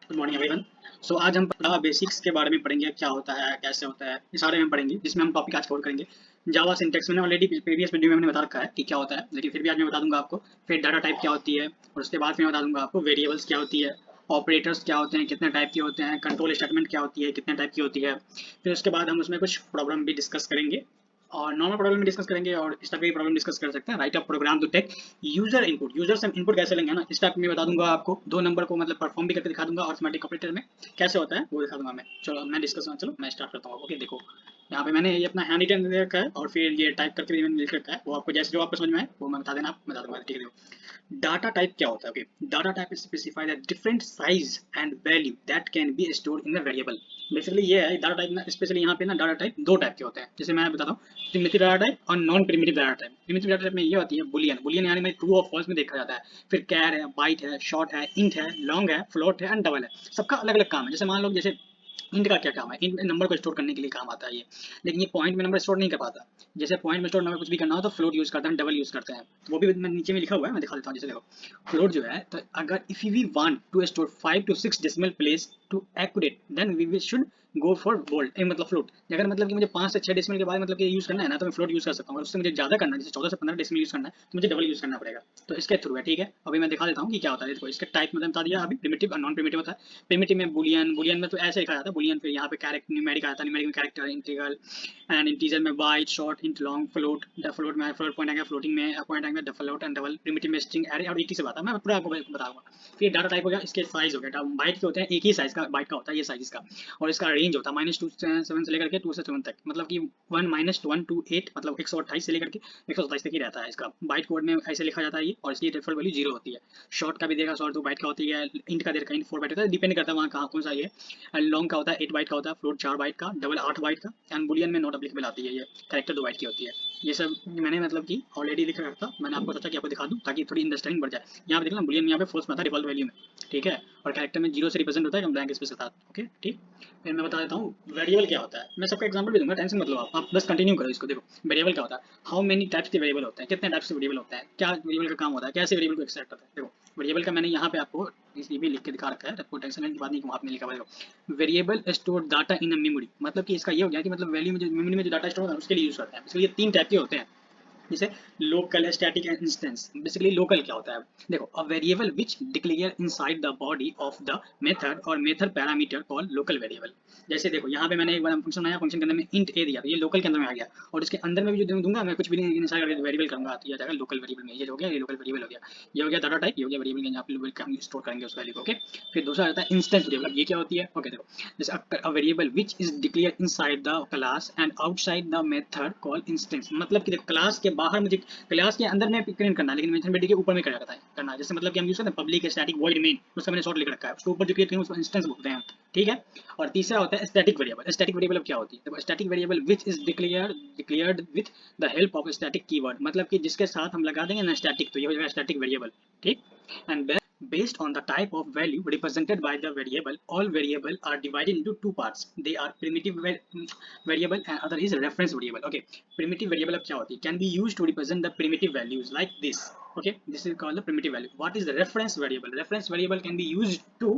Good morning everyone. सो आज हम थोड़ा बेसिक्स के बारे में पढ़ेंगे, क्या होता है, कैसे होता है, इस बारे में पढ़ेंगे, जिसमें हम टॉपिक आज कवर करेंगे। जावा सिंटैक्स मैंने ऑलरेडी प्रीवियस वीडियो में मैंने बता रखा है कि क्या होता है, लेकिन फिर भी आज मैं बता दूंगा आपको। फिर डाटा टाइप क्या होती है, और उसके बाद मैं बता दूंगा आपको वेरिएबल्स क्या होती है, ऑपरेटर्स क्या होते हैं, कितने टाइप के होते हैं, कंट्रोल स्टेटमेंट क्या होती है, कितने टाइप की होती है। फिर उसके बाद हम उसमें कुछ प्रॉब्लम भी डिस्कस करेंगे, और नॉर्मल प्रॉब्लम भी डिस्कस करेंगे, और इस टाइप की प्रॉब्लम डिस्कस कर सकते हैं। Write a program to take user input, user से इनपुट कैसे लेंगे ना, इस टाइप में बता दूंगा आपको। दो नंबर को मतलब परफॉर्म भी करके दिखा दूंगा, अरिथमेटिक ऑपरेटर में कैसे होता है वो दिखा दूंगा मैं। चलो मैं डिस्कस, चलो मैं स्टार्ट करता हूँ। ओके देखो, यहाँ पे मैंने ये अपना हैंड रिटन दे रखा है, और फिर ये टाइप करके भी मैंने लिख रखा है। वो आपको जैसे जो आपको समझ में आए वो मैं बता देना, आप बता दूंगा। ठीक है देखो, डाटा टाइप क्या होता है। Okay, data type specify the different size and value that can be stored in a variable. Basically ये है डाटा टाइप ना, स्पेशली यहाँ पे ना डाटा टाइप दो टाइप के होते हैं। जैसे मैं बताता हूँ, प्रिमिटिव डाटा टाइप और non primitive data type. Primitive data type में ये होती है बुलियन, बुलियन यानी में ट्रू और फॉल्स में देखा जाता है। फिर कैर है, बाइट है, शॉर्ट है, इंट है, लॉन्ग है, फ्लोट है एंड डबल है। सबका अलग अलग काम है। जैसे मान लो, जैसे इंट का क्या काम है, इंट नंबर को स्टोर करने के लिए काम आता है ये, लेकिन ये पॉइंट में नंबर स्टोर नहीं कर पाता। जैसे पॉइंट में स्टोर नंबर कुछ भी करना हो तो फ्लोट यूज करते हैं, डबल यूज करते हैं। वो भी मैं नीचे में लिखा हुआ है, मैं दिखा देता हूँ। जैसे देखो, फ्लोट जो है, तो अगर if we want to store 5 to 6 decimal place to accurate, then we should go for bold, मतलब फ्लोट। अगर मतलब कि मुझे 5 से 6 डेसिमल के बाद मतलब कि यूज करना है ना, तो मैं फ्लोट यूज कर सकता हूँ। अगर उससे मुझे ज्यादा करना है, जैसे 14 से 15 डेसिमल यूज करना है, तो मुझे डबल यूज करना पड़ेगा। तो इसके थ्रू है, ठीक है। अभी मैं दिखा देता हूँ कि क्या होता है। देखो, इसके टाइप मतलब बता दिया अभी, प्रिमिटिव और नॉन प्रिमिटिव होता है। प्रिमिटिव में बुलियन, बुलियन में तो ऐसे लिखा जाता है बुलियन, फिर यहाँ पे कैरेक्टर न्यूमेरिक आता है, न्यूमेरिक में कैरेक्टर, इंटीग्रल एंड इंटीजर में byte, short, int, long, float. The float में फ्लोट पॉइंट आएगा, फ्लोटिंग में पॉइंट आएगा, the float and double. Primitive में स्ट्रिंग एरे और एक ही से बात है, मैं पूरा आपको बताऊंगा। फिर डाटा टाइप हो गया, इसके साइज हो गया। बाइट के होते हैं एक ही साइज का, बाइट का होता है ये साइज इसका। और इसका रेंज होता है -2 से 7 से लेकर के 2 से 7 तक, मतलब कि 1 - 1 to 8, मतलब 128 से लेकर के 127 तक ही रहता है इसका। बाइट कोड में ऐसे लिखा जाता है ये, और इसकी डिफॉल्ट वैल्यू 0 होती है। शॉर्ट का भी देगा, शॉर्ट 2 बाइट का होती है। इंट का देगा, इंट 4 बाइट होता है, डिपेंड करता है वहाँ कहाँ कौन सा ये। लॉन्ग का होता है 8 बाइट का होता है, फ्लोट 4 बाइट का, डबल 8 बाइट का, एंड बुलियन में नॉट अप्लीकेबल आती है ये, कैरेक्टर 2 बाइट की होती है। ये सब मैंने मतलब कि ऑलरेडी लिख रखा था, मैंने आपको सोचा कि आपको दिखा दूं ताकि थोड़ी अंडरस्टैंडिंग बढ़ जाए। यहाँ पे देखना, बुलियन में यहाँ पे फॉल्स में आता है डिफॉल्ट वैल्यू में, ठीक है। और कैरेक्टर में 0 से रिप्रेजेंट होता है ब्लैंक स्पेस के साथ। ओके ठीक। फिर मैं बता देता हूँ वेरिएबल क्या होता है। मैं सबका एग्जांपल भी दूंगा, टेंशन मत लो आप बस कंटिन्यू करो इसको। देखो, वेरिएबल क्या होता है, हाउ मेनी टाइप्स के वेरिएबल होते हैं, कितने टाइप्स के वेरिएबल होते हैं, क्या वेरिएबल का काम होता है, कैसे वेरिएबल को एक्सट्रैक्ट करता है। देखो, वेरिएबल का मैंने यहाँ पे आपको इसलिए भी लिख के दिखा रखा है, आपको टेंशन लेने की बात नहीं कि वहाँ पे लिखा हुआ है। Variable store data in a memory, मतलब कि इसका ये हो गया कि मतलब वैल्यू में जो मेमोरी में जो डाटा स्टोर होता है उसके लिए यूज करते हैं। इसलिए 3 टाइप के होते हैं। जैसे local, static and instance. Basically local क्या होता है, देखो, a variable which declare inside the body of the method और method parameter called local variable. जैसे देखो, यहाँ पे मैंने एक बार फंक्शन बनाया, फंक्शन के अंदर में इंट ए दिया, तो ये लोकल के अंदर में आ गया। और इसके अंदर में भी जो दूंगा मैं, कुछ भी नहीं इनसाइड करके वेरिएबल करूंगा, तो ये जाएगा लोकल वेरिएबल में। ये हो गया, ये लोकल वेरिएबल हो गया। ये हो गया डाटा टाइप, ये हो गया वेरिएबल, यहाँ पे हम स्टोर करेंगे उस वैल्यू को। ओके, फिर दूसरा आता है इंस्टेंस वेरिएबल। ये क्या होती है, ओके देखो, जैसे अ variable which is declare inside the class and outside the method called instance. मतलब कि देखो, क्लास के बाहर मुझे, क्लास के अंदर में प्रिंट करना है, लेकिन मेथड के ऊपर में करना है। जैसे मतलब कि हम यूज करते हैं पब्लिक स्टैटिक वॉइड मेन, उसका मैंने शॉर्ट लिख रखा है, उसके ऊपर जो क्रिएट करेंगे उसको इंस्टेंस बोलते हैं, ठीक है। और तीसरा होता है स्टैटिक वेरिएबल। स्टैटिक वेरिएबल क्या होती है, देखो, static variable which is declared with the help of static keyword, मतलब कि जिसके साथ हम लगा देंगे ना स्टैटिक, तो ये हो जाएगा स्टैटिक वेरिएबल, ठीक। And based on the type of value represented by the variable, all variable are divided into two parts. They are primitive variable and other is reference variable. Okay, primitive variable अब क्या होती है, can be used to represent the primitive values like this. Okay, this is called the primitive value. What is the reference variable? Reference variable can be used to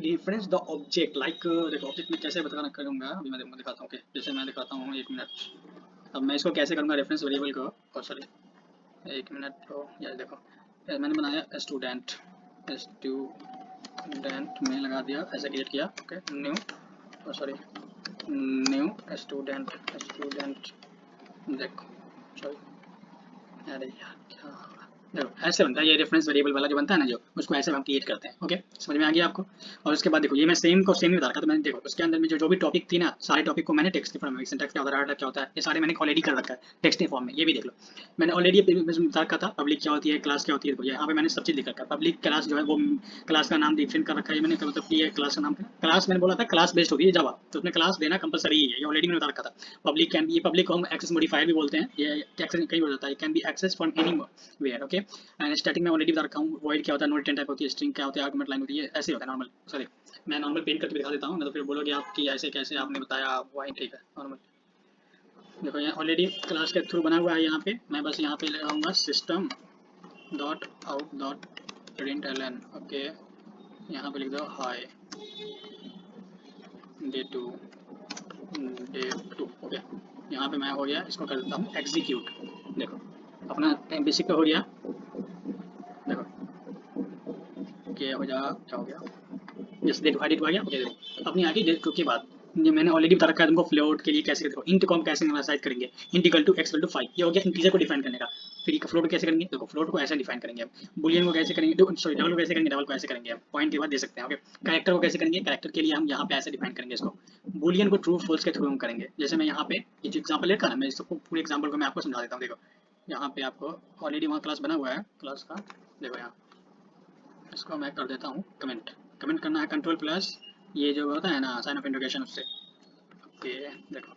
reference the object like देखो, object में कैसे बताना करूंगा अभी मैं दिखाता हूँ। okay, जैसे मैं दिखाता हूँ, एक मिनट। अब मैं इसको कैसे करूंगा रेफरेंस वेरिएबल को, सॉरी, एक मिनट। तो यार देखो, मैंने बनाया स्टूडेंट, स्टूडेंट में लगा दिया, ऐसे क्रिएट किया। Okay, new, sorry, new student, student, देखो, सॉरी, अरे यार क्या, देखो ऐसे बनता है ये रेफरेंस वेरिएबल वाला जो बनता है ना, जो उसको ऐसे हम क्रिएट करते हैं। ओके, समझ में आ गया आपको। और उसके बाद देखो, ये मैं सेम को सेम ही बता रखा, तो मैंने देखो उसके अंदर में जो भी टॉपिक थी ना, सारे टॉपिक को मैंने टेक्स्ट के फॉर्म में, सिंटैक्स क्या होता है, डाटा क्या होता है, ये सारे मैंने ऑलरेडी कर रखा है टेक्स्ट के फॉर्म में। ये भी देख लो, मैंने ऑलरेडी बता रखा था पब्लिक क्या होती है, क्लास क्या होती है। तो यहाँ पे मैंने सब चीज़ लिख रखा है। पब्लिक क्लास जो है वो क्लास का नाम डिफाइन कर रखा है मैंने, मतलब कि ये क्लास का नाम, क्लास मैंने बोला था क्लास बेस्ड होती है जावा, तो उसमें क्लास देना कंपलसरी है, ये ऑलरेडी मैंने बता रखा था। पब्लिक कैन, ये पब्लिक को हम एक्सेस मॉडिफायर भी बोलते हैं, ये एक्सेस कहीं हो जाता है, can be access from anywhere. Okay, and static में ऑलरेडी बता रखा हूँ, वॉइड क्या होता है, नोट टेन टाइप होती है, स्ट्रिंग क्या होता है, आर्गुमेंट लाइन होती है, ऐसे होता है नॉर्मल। सॉरी, मैं नॉर्मल पेंट करके दिखा देता हूँ, नहीं तो फिर बोलोगे आप कि ऐसे कैसे आपने बताया, वही ठीक है नॉर्मल। देखो, यहाँ ऑलरेडी क्लास के थ्रू बना हुआ है, यहाँ पे मैं बस यहाँ पे लगाऊंगा system dot out dot print L N. Okay, यहाँ पे लिख दो hi day two day two. Okay, यहाँ पे मैं हो गया, इसको कर देता हूँ एग्जीक्यूट। देखो अपना बेसिक पे हो गया। देखो क्या हो जाएगा, क्या हो गया, जैसे देखो एडिट हो गया। ओके देखो अपनी आगे डेट की बात, ये मैंने ऑलरेडी बता रखा है तुमको फ्लोट के लिए कैसे, देखो इंट को हम कैसे इनिशियलाइज करेंगे, int equal to x equal to 5, ये हो गया इंटीजर को डिफाइन करने का। फिर फ्लोट कैसे करेंगे, देखो फ्लोट को ऐसे डिफाइन करेंगे हम, बुलियन को कैसे करेंगे, सॉरी डबल को कैसे करेंगे, डबल को ऐसे करेंगे हम, पॉइंट के बाद दे सकते हैं। ओके, कैरेक्टर को कैसे करेंगे, कैरेक्टर के लिए हम यहाँ पे ऐसे डिफाइन करेंगे इसको, बुलियन को ट्रू फॉल्स के थ्रू हम करेंगे। जैसे मैं यहाँ पे ये जो एग्जाम्पल लेकर ना, मैं इसको पूरे एग्जाम्पल को मैं आपको समझा देता हूँ। देखो यहाँ पे आपको ऑलरेडी वहाँ क्लास बना हुआ है, क्लास का देखो यहाँ, इसको मैं कर देता हूँ कमेंट। कमेंट करना है कंट्रोल प्लस ये जो होता है ना साइन ऑफ इंट्रोगेशन, उससे। ओके देखो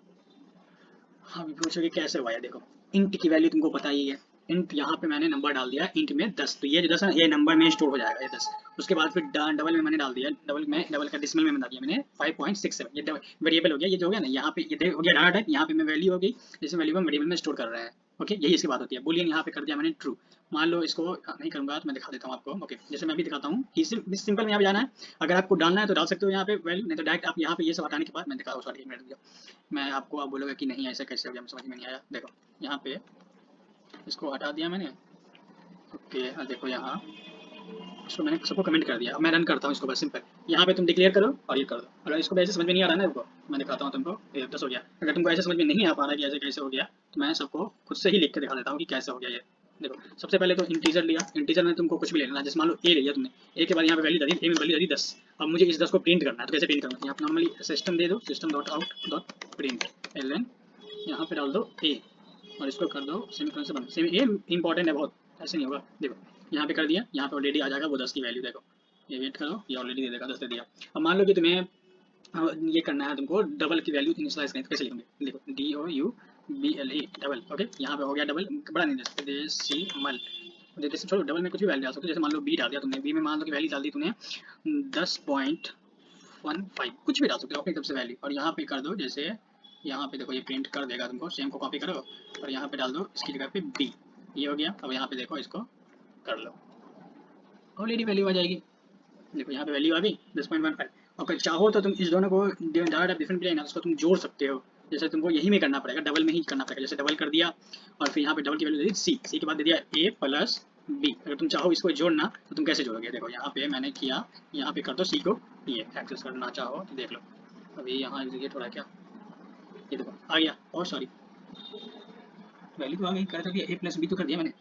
हम पूछोगे कैसे हुआ है, देखो इंट की वैल्यू तुमको पता ही है, इंट यहाँ पे मैंने नंबर डाल दिया इंट में 10, तो ये जो 10 है ये नंबर में स्टोर हो जाएगा, ये 10। उसके बाद फिर डबल में मैंने डाल दिया, डबल का डिसिमल में बता दिया मैंने 5.67, ये वेरिएबल हो गया, ये जो हो गया ना यहाँ पे ये हो गया डाटा टाइप, यहाँ पे मैं वैल्यू हो गई, जिस वैल्यू को हम वेरिएबल में स्टोर कर रहे हैं। ओके यही इसकी बात होती है। बुलियन यहाँ पे कर दिया मैंने ट्रू, मान लो इसको नहीं करूँगा तो मैं दिखा देता हूँ आपको। ओके जैसे मैं भी दिखाता हूँ कि सिंपल में यहाँ पे जाना है, अगर आपको डालना है तो डाल सकते हो यहाँ पे वैल्यू, नहीं तो डायरेक्ट आप यहाँ पे ये सब हटाने के बाद मैं दिखा, सॉरी 1 मिनट दिया, मैं आपको आप बोलोगे कि नहीं ऐसा कैसे हो गया, समझ में नहीं आया। देखो यहाँ पे इसको हटा दिया मैंने। ओके देखो यहाँ इसको मैंने सबको कमेंट कर दिया। अब मैं रन करता हूँ इसको, बस सिंपल यहाँ पे तुम डिक्लेयर करो और ये कर दो। अगर इसको वैसे समझ में नहीं आ रहा है ना, रुको मैं दिखाता हूँ तुमको, ये 10 हो गया। अगर तुमको ऐसे समझ में नहीं आ पा रहा कि ऐसे कैसे हो गया, तो मैं सबको खुद से ही लिख के दिखा देता हूँ कि कैसे हो गया ये। देखो सबसे पहले तो इंटीजर लिया, इंटीजर में तुमको कुछ भी लेना, जैसे मान लो ए लिया तुमने, ए के बाद यहाँ पे वैल्यू डाली, ए में वैल्यू डाली 10। अब मुझे इस 10 को प्रिंट करना है, तो कैसे प्रिंट करना है, यहाँ पे नॉर्मली सिस्टम दे दो, system dot out dot print L, यहाँ पे डाल दो ए और इसको कर दो सेमीकोलन से बंद। सेमी ये इंपॉर्टेंट है बहुत, ऐसे नहीं होगा। देखो यहाँ पे कर दिया, यहाँ पे ऑलरेडी आ जाएगा वो 10 की वैल्यू। देखो ये वेट करो, ये ऑलरेडी दे देगा 10 दे दिया। अब मान लो कि तुम्हें ये करना है, तुमको डबल की वैल्यू इनिशियलाइज करनी है, तो कैसे लिखेंगे, देखो DOUBLE डबल। ओके यहाँ पे हो गया डबल, बड़ा नहीं जैसे डेसिमल, जैसे छोड़ो डबल में कुछ भी वैल्यू डाल सकते हो। जैसे मान लो बी डाल दिया तुमने, बी में मान लो कि वैल्यू डाल दी तूने 10.15, कुछ भी डाल सकते हो अपनी तरफ से वैल्यू। और यहाँ पे कर दो, जैसे यहाँ पे देखो ये प्रिंट कर देगा तुमको, सेम को कॉपी करो और यहाँ पे डाल दो इसकी जगह पे बी, ये हो गया। अब यहाँ पे देखो इसको कर लो, ऑलरेडी वैल्यू आ जाएगी। देखो यहाँ पे वैल्यू आ गई 10.15। अगर चाहो तो तुम इस दोनों को डाटा डिफरेंट है ना, उसको तुम जोड़ सकते हो। जैसे तुमको यही में करना पड़ेगा, डबल में ही करना पड़ेगा। जैसे डबल कर दिया और फिर यहाँ पे डबल की वैल्यू दे दी सी, सी के बाद दे दिया ए प्लस बी। अगर तुम चाहो इसको जोड़ना तो तुम कैसे जोड़ोगे, देखो यहाँ पे मैंने किया, यहाँ पे कर दो सी को ये एक्सेस करना चाहो तो देख लो। अभी यहाँ एग्जीक्यूट हो रहा है क्या, ये देखो आ गया। और सॉरी वैल्यू तो आ गई, कर दिया ए प्लस बी तो कर दिया मैंने,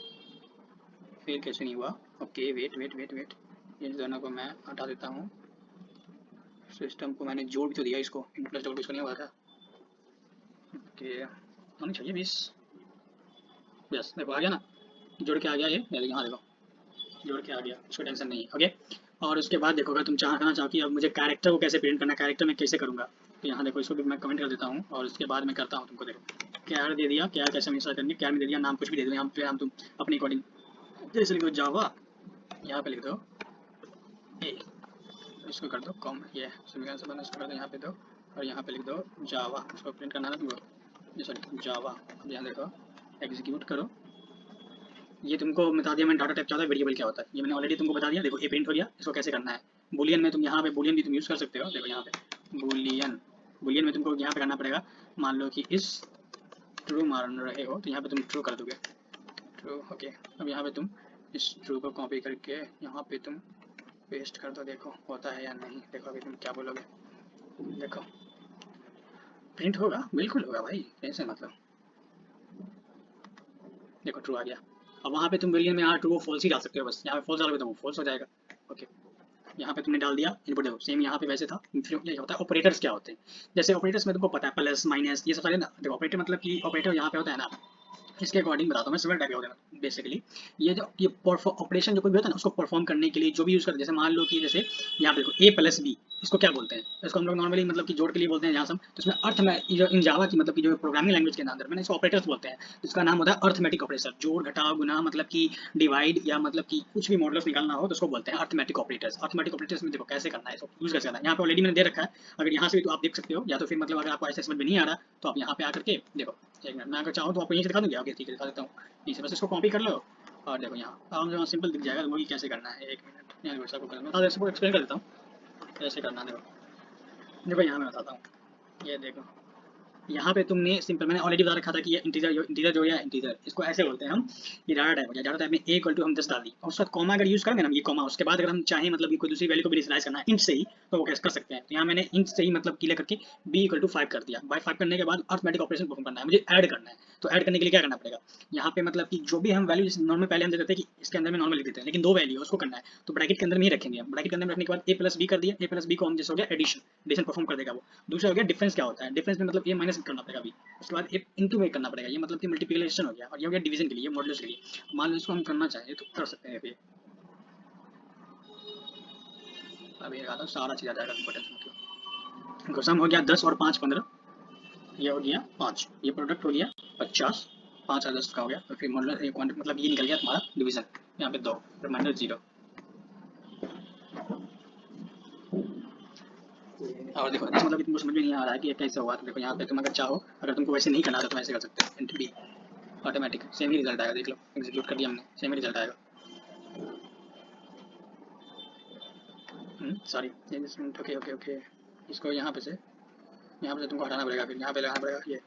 फिर कैसे नहीं हुआ। Okay wait wait wait wait, इन दोनों को मैं हटा देता हूँ, सिस्टम को मैंने जोड़ भी तो दिया, इसको इन प्लस डबल इसको नहीं हुआ था। ओके होनी चाहिए 20, यस देखो आ गया ना, जोड़ के आ गया ये, यहाँ देखो जोड़ के आ गया, उसको टेंशन नहीं है। ओके और उसके बाद देखो अगर तुम चाहना चाहो कि अब मुझे कैरेक्टर को कैसे प्रिंट करना है, कैरेक्टर में कैसे करूँगा, तो यहाँ देखो इसको भी मैं कमेंट कर देता हूँ और उसके बाद मैं करता हूँ तुमको। देखो कैर दे दिया, कैर कैसे मिक्स करेंगे, कैर में दे दिया नाम कुछ भी दे दो, यहाँ पे नाम तुम अपने अकॉर्डिंग, जैसे लिख दो जावा, यहाँ पे लिख दो ए, इसको कर दो कॉम, ये समीकरण से बना, इसको कर दो यहाँ पे दो और यहाँ पे लिख दो जावा, इसको प्रिंट करना है तुमको, ये सॉरी जावा। अब यहाँ देखो एग्जीक्यूट करो, ये तुमको बता दिया मैंने डाटा टाइप क्या होता है, वेरिएबल क्या होता है, ये मैंने ऑलरेडी तुमको बता दिया। देखो ये प्रिंट हो गया, इसको कैसे करना है, बुलियन में तुम यहाँ पे बुलियन भी तुम यूज़ कर सकते हो। देखो यहाँ पे बुलियन, बुलियन में तुमको यहाँ पे करना पड़ेगा, मान लो कि इस ट्रू मान रहे हो तो यहाँ पे तुम ट्रू कर दोगे, ट्रू। ओके अब यहाँ पे तुम इस ट्रू को कॉपी करके यहाँ पे तुम पेस्ट कर दो, देखो होता है या नहीं। देखो अभी तुम क्या बोलोगे, देखो प्रिंट होगा, बिल्कुल होगा भाई, टेंशन मतलब। देखो ट्रू आ गया। अब वहाँ पे तुम बुलियन में यहाँ ट्रू फॉल्स ही डाल सकते हो, बस यहाँ पे फॉल्स डालोगे तो वो फॉल्स हो जाएगा। ओके यहाँ पे तुमने डाल दिया इनपुट, देखो सेम यहाँ पे वैसे था। फिर ये होता है ऑपरेटर्स क्या होते हैं, जैसे ऑपरेटर्स में तुमको पता है प्लस माइनस ये सब सारे ना। देखो ऑपरेटर मतलब कि ऑपरेटर यहाँ पे होता है ना, इसके अकॉर्डिंग बताता हूँ मैं, सिमिलर टाइप के होते हैं बेसिकली। ये जो ये ऑपरेशन जो कोई भी होता है ना, उसको परफॉर्म करने के लिए जो भी यूज़ करते हैं, जैसे मान लो कि जैसे यहाँ पे देखो ए प्लस बी, इसको क्या बोलते हैं, इसको हम लोग नॉर्मली मतलब कि जोड़ के लिए बोलते हैं जहाँ से, तो इसमें अर्थ में इन जावा की मतलब कि जो प्रोग्रामिंग लैंग्वेज के अंदर में इसको ऑपरेटर्स बोलते हैं, जिसका नाम होता है अर्थमेटिक ऑपरेटर। जोड़ घटाव गुना मतलब कि डिवाइड या मतलब कि कुछ भी मॉडल्स निकालना हो तो उसको बोलते हैं अर्थमेटिक ऑपरेटर्स। अर्थमेटिक ऑपरेटर्स में देखो कैसे करना है, इसको यूज़ कैसे करना है, यहाँ पे ऑलरेडी मैंने दे रखा है, अगर यहाँ से भी तो आप देख सकते हो, या तो फिर मतलब अगर आपको ऐसे समझ में नहीं आ रहा तो आप यहाँ पे आकर के देखो। एक मिनट मैं अगर चाहूँ तो आपको यहीं से दिखा दूँगी, ओके ठीक है दिखा देता हूँ, नीचे बस इसको कॉपी कर लो और देखो यहाँ सिंपल दिख जाएगा तुमको कि कैसे करना है। एक मिनट यहाँ देखो सबको करना, बता दे, सबको एक्सप्लेन कर देता हूँ कैसे करना। देखो यहाँ मैं बताता हूँ, ये देखो यहाँ पे तुमने सिंपल, मैंने ऑलरेडी बता रखा था कि ये इंटीजर जो है इंटीजर, इसको ऐसे बोलते हैं हम, ये डाटा टाइप हो गया। डाटा टाइप में a = हम 10 डाल दी और उसका कॉमा अगर यूज करेंगे ना, ये कॉमा उसके बाद अगर हम चाहें मतलब कि कोई दूसरी वैल्यू को भी इनिशियलाइज करना है इंट से ही, तो वो कैसे कर सकते हैं। तो यहाँ मैंने इंट से ही मतलब क्लियर करके b = 5 कर दिया। बाय 5 करने के बाद अर्थमेटिक ऑपरेशन परफॉर्म करना है, मुझे ऐड करना है। तो ऐड करने के लिए क्या करना पड़ेगा, यहाँ पे मतलब कि जो भी हम वैल्यू जैसे नॉर्मल पहले हम देते थे कि इसके अंदर में नॉर्मल लिख देते हैं, लेकिन दो वैल्यू है उसको करना है, तो ब्रैकेट के अंदर में ही रखेंगे हम। ब्रैकेट के अंदर में रखने के बाद a + b कर दिया, a + b को हम जैसे हो गया एडिशन, एडिशन परफॉर्म कर देगा वो। दूसरा हो गया डिफरेंस, क्या होता है डिफरेंस में मतलब a माइनस करना पड़ेगा b, उसके बाद एक इंटू में करना पड़ेगा, ये मतलब कि मल्टीप्लिकेशन हो गया। और ये हो गया डिवीजन के लिए, मॉडुलस के लिए। मान लो इसको हम करना चाहें तो कर सकते हैं। अभी आता सारा चीज़ आ जाएगा, टेंशन मतलब। इनको सम हो गया 10 और 5 15, ये हो गया 5, ये प्रोडक्ट हो गया 50, 5 और 10 का हो गया। तो फिर मॉडुलस मतलब ये निकल गया तुम्हारा डिवीजन, यहाँ पे 2 रिमाइंडर 0। और देखो इस मतलब कि तुमको समझ में नहीं आ रहा है कि ये कैसे हुआ, तो देखो यहाँ पे तुम अगर चाहो, अगर तुमको वैसे नहीं करना तो तुम ऐसे कर सकते हो, इंट बी, ऑटोमेटिक सेम ही रिजल्ट आएगा। देख लो एग्जीक्यूट कर दिया हमने, सेम ही रिजल्ट आएगा। सॉरी, ओके ओके ओके, इसको यहाँ पे से, यहाँ पे से तुमको हटाना पड़ेगा, फिर यहाँ पे लगाना पड़ेगा ये,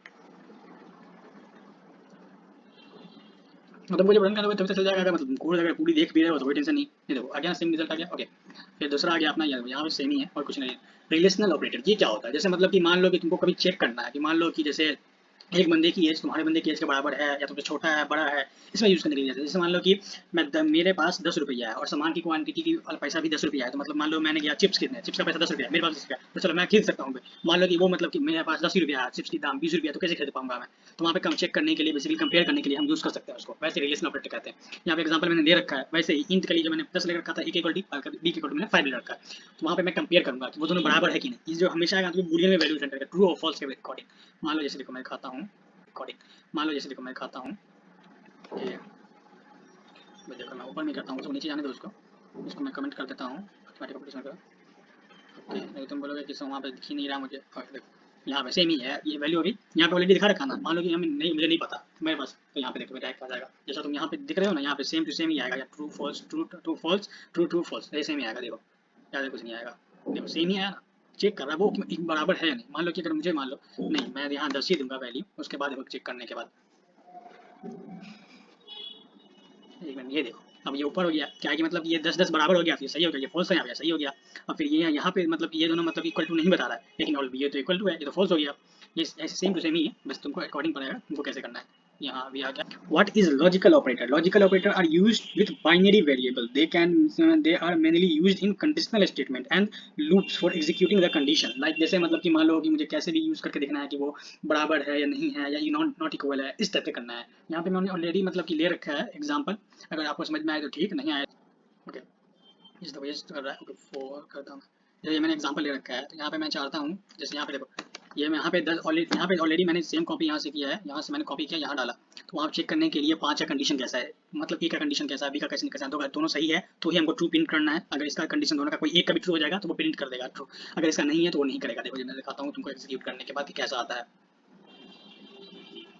मतलब मुझे रन करना तब तक चल जाएगा। अगर मतलब कोड अगर पूरी देख भी रहे हो तो कोई टेंशन नहीं। ये देखो आ गया, सेम रिजल्ट आ गया। ओके, फिर दूसरा आ गया अपना, यहाँ पे सेम ही है और कुछ नहीं है। रिलेशनल ऑपरेटर, ये क्या होता है, जैसे मतलब कि मान लो कि तुमको कभी चेक करना है कि मान लो कि जैसे एक बंदे की एज तुम्हारे बंदे की एज के बराबर है या तुमसे छोटा है बड़ा है, इसमें यूज़ करने के लिए जैसे मान लो कि मेरे पास 10 रुपया है और सामान की क्वांटिटी की पैसा भी 10 रुपया है, तो मतलब मान लो मैंने किया चिप्स कितने, चिप्स का पैसा 10 रुपया है, मेरे पास 10 रुपया, तो चलो मैं खरीद सकता हूँ। मान लो कि वो मतलब कि मेरे पास 10 रुपया है, चिप्स की दाम 20 रुपया, तो कैसे खरीद पाऊंगा मैं। तो वहाँ पे कम चेक करने के लिए, बेसिकली कंपेयर करने के लिए हम यूज़ कर सकते हैं उसको, वैसे रिलेशन ऑपरेटर कहते हैं। यहाँ पे एग्जाम्पल मैंने दे रखा है, वैसे ही इंट के लिए जो मैंने 10 ले रखा था, एक बी के मैंने 5 ले रखा है, तो वहाँ पे मैं कंपेयर करूंगा कि वो दोनों बराबर है कि नहीं। जो हमेशा आएगा तो बूलियन में वैल्यू सेंटर का ट्रू और फॉल्स के अकॉर्डिंग। मान लो जैसे देखो मैं खाता हूँ अकॉर्डिंग, मान लो जैसे देखो मैं खाता हूँ ये, देखो मैं ऊपर नहीं करता हूँ, उसको नीचे जाने दो, उसको मैं कमेंट कर देता हूँ ऑटोमेटिक ऑपरेशन का। ओके, नहीं तुम बोलोगे कि वहाँ पे दिख ही नहीं रहा मुझे। और देखो यहाँ पे सेम ही है, ये वैल्यू अभी यहाँ पे ऑलरेडी दिखा रखा ना, मान लो कि हमें नहीं, मुझे नहीं पता मेरे पास, तो यहाँ पे देखो मेरा आ जाएगा, जैसा तुम यहाँ पे दिख रहे हो ना, यहाँ पे सेम टू सेम ही आएगा, या true false true true false true true false, ये सेम ही आएगा। देखो ज़्यादा कुछ नहीं आएगा, देखो सेम ही आया ना। चेक कर रहा है वो कि बराबर है या नहीं। मान लो कि अगर मुझे मान लो नहीं, मैं यहाँ 10 ही दूंगा वैल्यू, उसके बाद देखो चेक करने के बाद, एक मिनट, ये देखो अब ये ऊपर हो गया, क्या है कि मतलब ये 10 10 बराबर हो गया, फिर सही हो गया, ये फॉल्स है, सही हो गया। अब फिर ये यहाँ पे मतलब ये दोनों मतलब इक्वल टू नहीं बता रहा है, लेकिन और ये तो इक्वल टू है, ये तो फॉल्स हो गया। ये ऐसे सेम टू सेम ही है, बस तुमको अकॉर्डिंग पड़ेगा तुमको कैसे करना है। यहाँ भी आ गया। What is logical operator? Logical operator are used with binary variable. They are mainly used in conditional statement and loops for executing the condition. Like जैसे मतलब कि मान लो कि मुझे कैसे भी यूज करके देखना है कि वो बराबर है या नहीं है, या ये नॉट इक्वल है, इस टाइप से करना है। यहाँ पे मैंने ऑलरेडी मतलब कि ले रखा है एग्जांपल, अगर आपको समझ में आए तो ठीक, नहीं आए ओके, इस दफा कर रहा है ओके, 4 करता हूँ। ये मैंने एग्जांपल ले रखा है, तो यहाँ पे मैं चाहता हूँ जैसे यहाँ पे देखो, ये मैं यहाँ पे 10 ऑलरेडी, यहाँ पे ऑलरेडी मैंने सेम कॉपी यहाँ से किया है, यहाँ से मैंने कॉपी किया यहाँ डाला। तो वहाँ चेक करने के लिए 5 का कंडीशन कैसा है, मतलब ए का कंडीशन कैसा है, बी का कैसे कैसा है, दोनों सही है तो ही हमको ट्रू प्रिंट करना है। अगर इसका कंडीशन दोनों का कोई एक का भी ट्रू हो जाएगा तो वो प्रिंट कर देगा ट्रू, अगर इसका नहीं है तो वो नहीं करेगा। देखो मैं दिखाता हूँ तुमको एग्जीक्यूट करने के बाद कि कैसा आता है।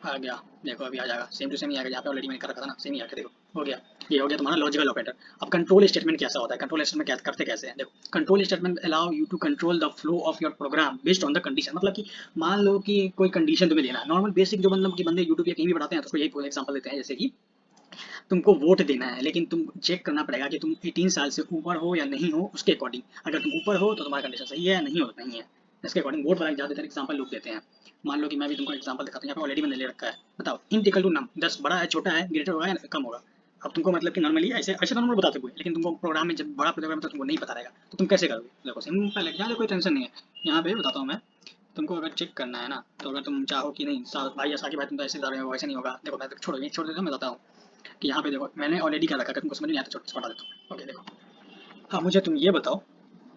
आ गया, देखो अभी आ जाएगा, सेम टू सेम ही आएगा, यहाँ पे ऑलरेडी मैंने कर रखा था ना, सेम ही आएगा। देखो हो गया, ये हो गया तुम्हारा लॉजिकल ऑपरेटर। अब कंट्रोल स्टेटमेंट कैसा होता है, कंट्रोल स्टेटमेंट क्या करते कैसे हैं, देखो control statement allow you to control the flow of your program based on the condition. मतलब कि मान लो कि कोई कंडीशन तुम्हें देना है, नॉर्मल बेसिक जो मतलब कि बंदे यूट्यूब या कहीं भी बताते हैं तो उसको यही एग्जांपल देते हैं, जैसे कि तुमको वोट देना है, लेकिन तुम चेक करना पड़ेगा कि तुम 18 साल से ऊपर हो या नहीं हो, उसके अकॉर्डिंग। अगर तुम ऊपर हो तो तुम्हारा कंडीशन सही है, नहीं हो तो नहीं है, इसके अकॉर्डिंग वोट वाला ज़्यादातर एग्जाम्पल लोग देते हैं। मान लो कि मैं भी तुमको एग्जाम्पल दिखाता हूँ, यहाँ पे ऑलरेडी मैंने ले रखा है। बताओ इंट इक्वल टू नम, 10 बड़ा है छोटा है, ग्रेटर होगा या कम होगा। अब तुमको मतलब कि नॉर्मली ऐसे ऐसे तो नॉर्मल बताते हुए, लेकिन तुमको प्रोग्राम में जब बड़ा प्रोग्राम तो तुमको नहीं पता रहेगा, तो तुम कैसे करोगे। देखो सिंपल है, यहाँ कोई टेंशन नहीं है। यहाँ पे बताता हूँ मैं तुमको, अगर चेक करना है ना, तो अगर तुम चाहो कि नहीं भाई ऐसा कि भाई तुम तो ऐसे बता रहे हो, ऐसे नहीं होगा, देखो मैं छोड़ देता हूँ, मैं बताता हूँ कि यहाँ पे देखो मैंने ऑलरेडी क्या रखा है, तुमको समझ नहीं आता छोटा सा बता देता हूँ। ओके देखो, हाँ मुझे तुम ये बताओ,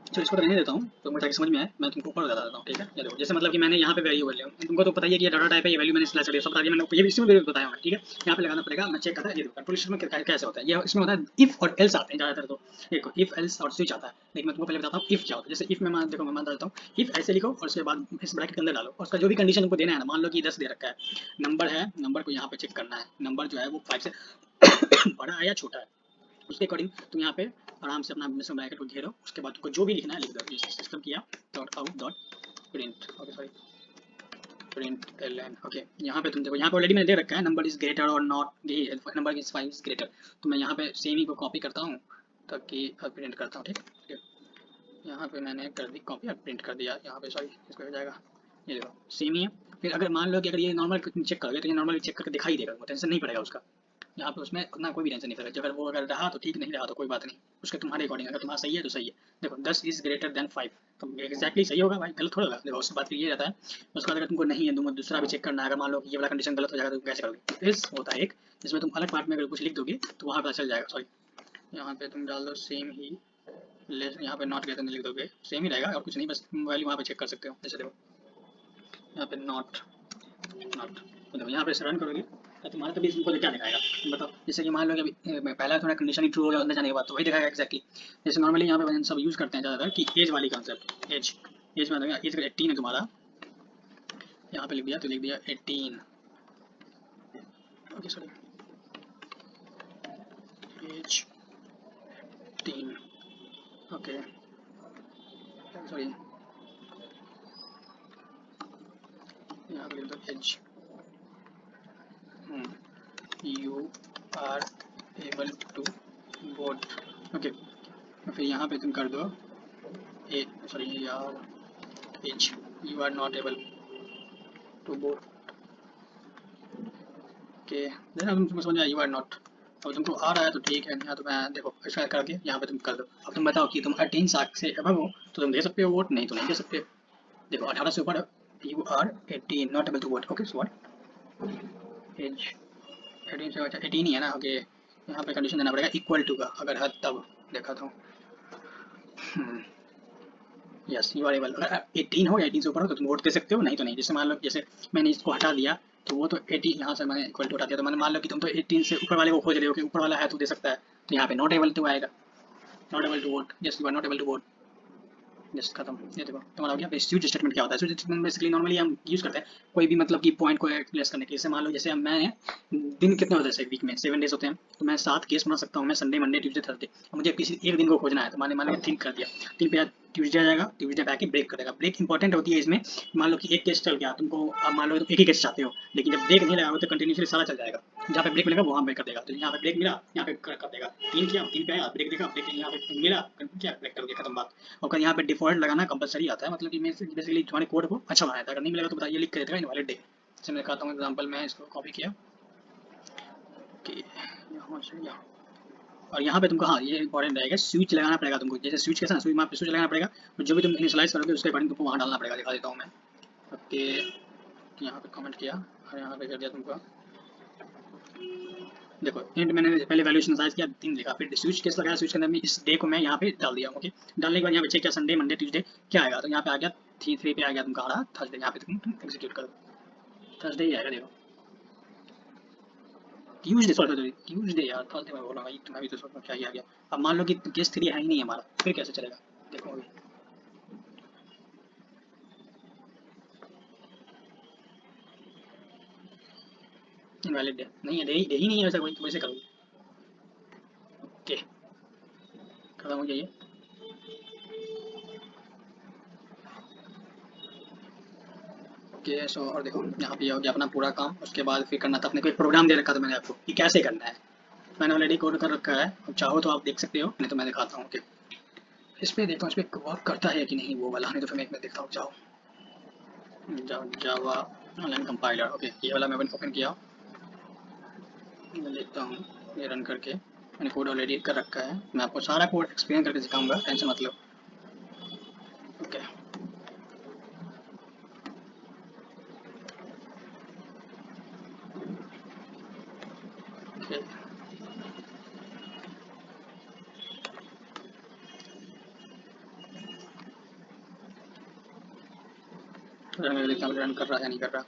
चलो इसको तो रहने देता हूँ, तो मुझे समझ में आए मैं तुमको ऊपर बता देता हूँ, ठीक है। ये देखो जैसे मतलब कि मैंने यहाँ पे वैल्यू ले तुमको तो पता ही है कि ये डाटा टाइप है, ये वैल्यू मैंने सिलेक्ट कर सब बता दिया मैंने, ये भी इसमें बताया मैं, ठीक है। यहाँ पे लगाना पड़ेगा, मैं चेक करता है। ये देखो कंट्रोल स्टेटमेंट में कैसे होता है, ये इसमें होता है इफ और एल्स आते हैं ज़्यादातर, तो देखो इफ एल्स और स्विच आता है, लेकिन मैं तुमको पहले बताता हूँ इफ क्या होता है। जैसे इफ में मान देखो, मैं मान देता हूँ इफ ऐसे लिखो और उसके बाद इस ब्रैकेट के अंदर डालो, और उसका जो भी कंडीशन तुमको देना है ना, मान लो कि 10 दे रखा है, नंबर है, नंबर को यहाँ पे चेक करना है, नंबर जो है वो 5 से बड़ा है या छोटा है, उसके अकॉर्डिंग तुम यहाँ पे आराम से अपना मिशन ब्रैकेट को घेरो, उसके बाद तुमको जो भी लिखना है लिख दो। जैसे सिस्टम किया dot out dot print, okay sorry print ln, okay. यहाँ पे तुम देखो, यहाँ पे ऑलरेडी मैंने दे रखा है नंबर इज ग्रेटर और not, number is 5 is greater, तो मैं यहाँ पे सेम ही को कॉपी करता हूँ ताकि प्रिंट करता हूँ, ठीक है। यहाँ पे मैंने कर दी कॉपी और प्रिंट कर दिया यहाँ पे, सॉरी इसको हो जाएगा, ये देखो सेम ही है। फिर अगर मान लो कि अगर ये नॉर्मल चेक करोगे तो ये नॉर्मल चेक करके दिखाई देगा, वो टेंशन नहीं पड़ेगा उसका, यहाँ पे उसमें उतना कोई भी टेंशन नहीं पड़ेगा। अगर वो अगर रहा तो ठीक, नहीं रहा तो कोई बात नहीं, उसके तुम्हारे अकॉर्डिंग, अगर तुम्हारा सही है तो सही है। देखो 10 इज ग्रेटर देन 5, तो एक्जैक्टली सही होगा भाई, गलत थोड़ा होगा। देखो उसके बाद फिर ये रहता है, उसके बाद अगर तुमको नहीं है, तुम दूसरा भी चेक करना है, अगर मान लो कि ये वाला कंडीशन गलत हो जाएगा तो कैसे करोगे। इस होता है एक, जिसमें तुम अलग पार्ट में अगर कुछ लिख दोगे तो वहाँ पता चल जाएगा। सॉरी यहाँ पे तुम डाल दो सेम ही, यहाँ पे नॉट ग्रेटर लिख दोगे, सेम ही रहेगा और कुछ नहीं, बस वैल्यू वहाँ पे चेक कर सकते हो। जैसे देखो यहाँ पे नॉट नॉट, मतलब यहाँ पे रन करोगे तो तुम्हारा तभी तुमको क्या दिखाएगा बताओ। जैसे कि मान लो कि अभी पहला थोड़ा कंडीशन ही ट्रू हो गया अंदर जाने के बाद, तो वही दिखाएगा एक्जैक्टली। जैसे नॉर्मली यहाँ पे सब यूज़ करते हैं ज़्यादातर कि एज वाली कॉन्सेप्ट, एज में एज 18 है तुम्हारा, यहाँ पे लिख दिया तो लिख दिया 18, okay sorry age 18, okay sorry यहाँ पे लिख दो age, you are able to vote, okay. फिर यहाँ पे तुम कर दो सॉरी यार age, you are not able to vote, okay then अब तुमको समझ आया यू आर नॉट। अब तुमको आ रहा है तो ठीक है, यहाँ तो मैं देखो ऐसा करके यहाँ पे तुम कर दो। अब तुम बताओ कि तुम 18 साल से अबव हो तो तुम दे सकते हो वोट, नहीं तो नहीं दे सकते। देखो 18 से ऊपर you are 18 not able to vote, okay so what age 18 से, अच्छा 18 ही है ना, ओके। यहाँ पे कंडीशन देना पड़ेगा इक्वल टू का, अगर है तब देखा तो यस यू आर एबल, अगर 18 हो या 18 से ऊपर हो तो तुम वोट दे सकते हो, नहीं तो नहीं। जैसे मान लो जैसे मैंने इसको हटा दिया तो वो तो 18 यहाँ से मैंने इक्वल टू हटा दिया, तो मैंने मान लो कि तुम तो 18 से ऊपर वाले को खोज रहे हो कि ऊपर वाला है तो दे सकता है, तो यहाँ पे नॉट एबल टू आएगा, not able to vote, yes you are not able to vote, just खत्म। ये देखो तुम्हारा हो गया। फिर स्विच स्टेटमेंट क्या होता है? स्विच स्टेटमेंट बेसिकली नॉर्मली हम यूज करते हैं कोई भी मतलब कि पॉइंट को एक्सप्रेस करने के लिए। जैसे मान लो जैसे मैं दिन कितने होते हैं वीक में 7 डेज होते हैं, तो मैं 7 केस बना सकता हूँ मैं, संडे मंडे ट्यूसडे थर्सडे। मुझे किसी एक दिन को खोजना है तो मान थिंक कर दिया, 3 पे ट्यूसडे आ जाएगा, ट्यूसडे पे आके ब्रेक करेगा। ब्रेक इंपॉर्टेंट होती है इसमें, मान लो कि एक केस चल गया तुमको, अब मान लो तुम एक ही केस चाहते हो, लेकिन जब ब्रेक नहीं लगाओगे तो कंटिन्यूसली सारा चल जाएगा, जहाँ पे ब्रेक मिलेगा वहाँ ब्रेक कर देगा। तो यहाँ पे ब्रेक मिला यहाँ पे कर देगा, 3 किया 3 पे आया ब्रेक देगा, ब्रेक यहाँ पे मिला क्या ब्रेक कर दिया, खत्म बात। और यहाँ पे डिफॉल्ट लगाना कंपलसरी आता है, मतलब कि मैं बेसिकली तुम्हारे कोड को अच्छा बनाया था। अगर नहीं मिलेगा तो बताइए, लिख कर देगा इनवैलिड डे। जैसे मैं दिखाता हूँ एग्जांपल, मैं इसको कॉपी किया कि यहाँ से यहाँ, और यहाँ पे तुमको हाँ ये इंपॉर्टेंट रहेगा, स्विच लगाना पड़ेगा तुमको। जैसे स्विच कैसा स्विच वहाँ पे स्विच लगाना पड़ेगा, और जो भी तुम इनिशियलाइज करोगे उसके अकॉर्डिंग तुमको वहाँ डालना पड़ेगा। दिखा देता हूँ मैं, ओके यहाँ पे कमेंट किया और यहाँ पे कर दिया तुमको। देखो इंट मैंने पहले वैल्यूएशन साइज किया 3 लिखा, फिर स्विच केस लगाया, स्विच के अंदर में इस डे को मैं यहाँ पे डाल दिया, ओके। डालने के बाद यहाँ पे चेक किया संडे मंडे ट्यूसडे क्या आएगा, तो यहाँ पे आ गया 3 पे आ गया तुमका आ रहा थर्सडे, यहाँ पे तुम एग्जीक्यूट करो, थर्सडे ही आएगा। देखो ट्यूसडे, सॉरी ट्यूसडे यार, थर्सडे मैं बोल रहा हूँ, तुम्हें भी तो सोचना क्या ही आ गया। अब मान लो कि केस 3 है ही नहीं हमारा, फिर कैसे चलेगा देखो अभी। इनवैलिड डे नहीं है, डे ही नहीं है वैसा कोई, तो वैसे करोगे, ओके खत्म हो जाइए। ओके सो और देखो यहाँ पे हो गया अपना पूरा काम। उसके बाद फिर करना था अपने को एक प्रोग्राम दे रखा था मैंने आपको कि कैसे करना है, मैंने ऑलरेडी कोड कर रखा है, अब चाहो तो आप देख सकते हो, नहीं तो मैं दिखाता हूँ। ओके इस पर देखता हूँ इस पर वर्क करता है कि नहीं वो वाला, नहीं तो फिर मैं एक में देखता हूँ। जावा ऑनलाइन कंपाइलर, ओके ये वाला मैं ओपन किया, मैं देखता हूँ ये रन करके। मैंने कोड ऑलरेडी कर रखा है, मैं आपको सारा कोड एक्सप्लेन करके सिखाऊंगा, टेंशन मत लो। ओके ओके रन देखता हूँ रन कर रहा है नहीं कर रहा।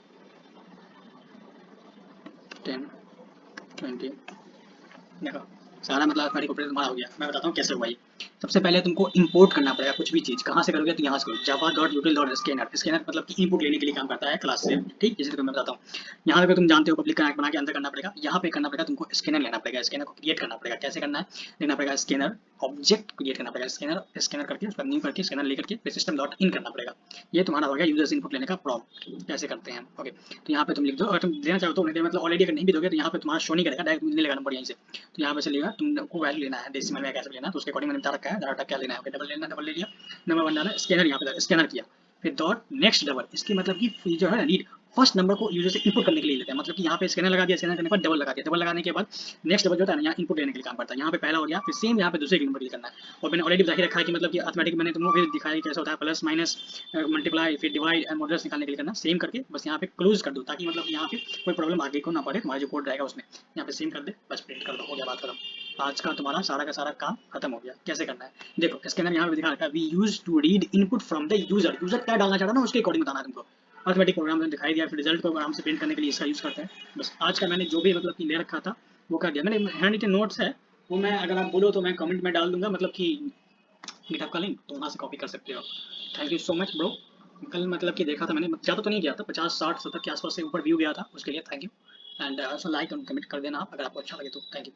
10 20 देखो सारा मतलब तुम्हारा हो गया। मैं बताता हूँ कैसे हुआ ये। सबसे पहले तुमको इंपोर्ट करना पड़ेगा कुछ भी चीज़, कहाँ से करोगे तो यहाँ से करो, Java dot यूटिल dot scanner. Scanner मतलब कि इनपुट लेने के लिए काम करता है क्लास से, ठीक, जैसे तो मैं बताता हूँ। यहाँ पे तुम जानते हो पब्लिक कनेक्ट बना के अंदर करना पड़ेगा, यहाँ पे करना पड़ेगा तुमको स्कैनर लेना पड़ेगा, स्कैनर को क्रिएट करना पड़ेगा। कैसे करना है, लेना पड़ेगा स्कैनर ऑब्जेक्ट क्रिएट करना पड़ेगा, स्कैनर स्कैनर करके उसका न्यू करके स्कैनर लेकर के फिर सिस्टम डॉट इन करना पड़ेगा। ये तुम्हारा हो गया यूजर्स इनपुट लेने का प्रॉम्प्ट, कैसे करते हैं। ओके, तो यहाँ पे तुम लिख दो, अगर तुम देना चाहो तो नहीं, मतलब ऑलरेडी अगर नहीं भी दोगे तो यहाँ पे तुम्हारा शो नहीं करेगा, डायरेक्ट नहीं लेगा नंबर यहीं से। तो यहाँ पे से लेगा, तुमको वैल्यू लेना है डेसिमल में कैसे लेना है, तो उसके अकॉर्डिंग मैंने बता रखा है, डाटा क्या लेना है। ओके, डबल लेना, डबल ले लिया, नंबर वन डाला, स्कैनर यहाँ पे स्कैनर किया, फिर डॉट नेक्स्ट डबल। इसकी मतलब कि जो है लीड फर्स्ट नंबर को यूजर से इनपुट करने के लिए लेते हैं, मतलब कि यहाँ पे स्कैनर लगा दिया, स्कैनर करने के बाद डबल लगा दिया, डबल लगाने के बाद नेक्स्ट डबल जो होता है ना, यहाँ इनपुट लेने के लिए काम करता है। यहाँ पे पहला हो गया, फिर सेम यहाँ पे दूसरे के नंबर के लिए करना है। और मैंने ऑलरेडी बता के रखा है कि मतलब कि अर्थमेटिक मैंने तुमको फिर दिखाया कैसे होता है, प्लस माइनस मल्टीप्लाई फिर डिवाइड एंड मॉडल्स निकालने के लिए करना, सेम करके बस यहाँ पे क्लोज कर दो, ताकि मतलब यहाँ पे कोई प्रॉब्लम आगे को ना पड़े, तुम्हारा जो कोड रहेगा उसमें। यहाँ पे सेम कर दे, बस प्रिंट कर दो, हो गया बात खत्म। आज का तुम्हारा सारा का सारा काम खत्म हो गया। कैसे करना है देखो, इसके अंदर यहाँ पे दिखा रखा है, we use to read input from the user. User क्या डालना चाह रहा है ना, उसके अकॉर्डिंग बताना है तुमको। अर्थमेटिक प्रोग्राम में दिखाई दिया, फिर रिजल्ट को आराम से प्रिंट करने के लिए इसका यूज़ करते हैं। बस आज का मैंने जो भी मतलब कि ले रखा था वो कर दिया। मैंने हैंड रिटन नोट्स है, वो मैं अगर आप बोलो तो मैं कमेंट में डाल दूंगा, मतलब कि गिटहब का लिंक, तो वहाँ से कॉपी कर सकते हो। Thank you so much bro. कल मतलब कि देखा था मैंने, ज़्यादा तो नहीं गया था, 50 60 70 के आसपास से ऊपर व्यू गया था, उसके लिए थैंक यू। एंड लाइक और कमेंट कर देना आप, अगर आपको अच्छा लगे तो। Thank you.